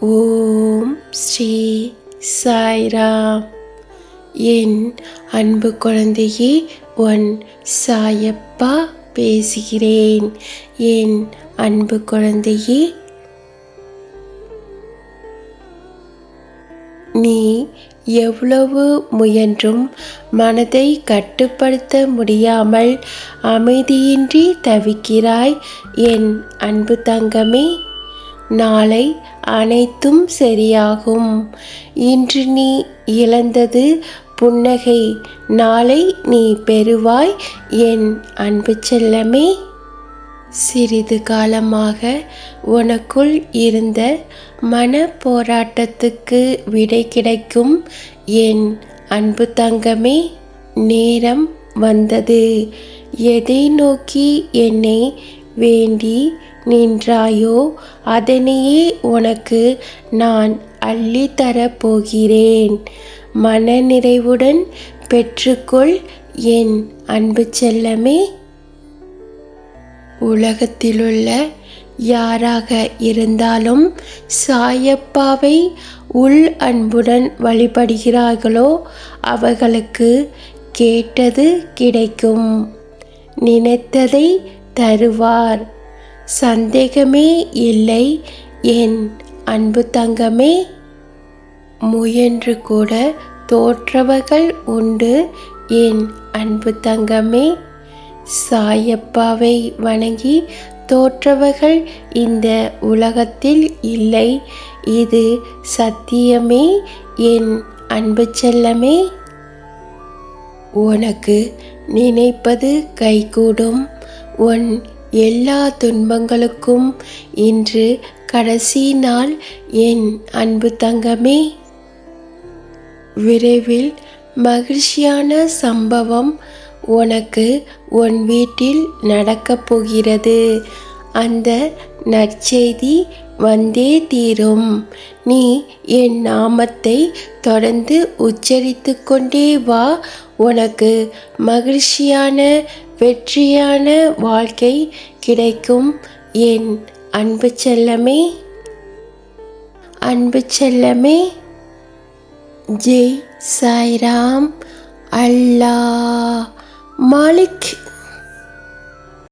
ஓம் ஸ்ரீ சாய்ராம். என் அன்பு குழந்தையே, உன் சாயப்பா பேசுகிறேன். என் அன்பு குழந்தையே, நீ எவ்வளவு முயன்றும் மனதை கட்டுப்படுத்த முடியாமல் அமைதியின்றி தவிக்கிறாய். என் அன்பு தங்கமே, நாளை அனைத்தும் சரியாகும். இன்று நீ இழந்தது புன்னகை, நாளை நீ பெறுவாய். என் அன்பு செல்லமே, சிறிது காலமாக உனக்குள் இருந்த மன போராட்டத்துக்கு விடை கிடைக்கும். என் அன்பு தங்கமே, நேரம் வந்தது. எதை நோக்கி என்னை வேண்டி நின்றாயோ அதனையே உனக்கு நான் அள்ளித்தரப் போகிறேன். மன நிறைவுடன் பெற்றுக்கொள் என் அன்பு செல்லமே. உலகத்திலுள்ள யாராக இருந்தாலும் சாயப்பாவை உள் அன்புடன் வழிபடுகிறார்களோ அவர்களுக்கு கேட்டது கிடைக்கும், நினைத்ததை தருவார். சந்தேகமே இல்லை என் அன்பு தங்கமே. முயன்று கூட தோற்றவர்கள் உண்டு என் அன்பு தங்கமே. சாயப்பாவை வணங்கி தோற்றவர்கள் இந்த உலகத்தில் இல்லை, இது சத்தியமே என் அன்பு செல்லமே. உனக்கு நினைப்பது கைகூடும். உன் எல்லா துன்பங்களுக்கும் இன்று கடைசி நாள் என் அன்பு தங்கமே. விரைவில் மகிழ்ச்சியான சம்பவம் உனக்கு உன் வீட்டில் நடக்கப் போகிறது. அந்த நற்செய்தி வந்தே தீரும். நீ என் நாமத்தை தொடர்ந்து உச்சரித்து கொண்டே வா. உனக்கு மகிழ்ச்சியான வெற்றியான வாழ்க்கை கிடைக்கும் என் அன்பு செல்லமே. அன்பு செல்லமே, ஜெய் சாய்ராம். அல்லாஹ் மாலிக்.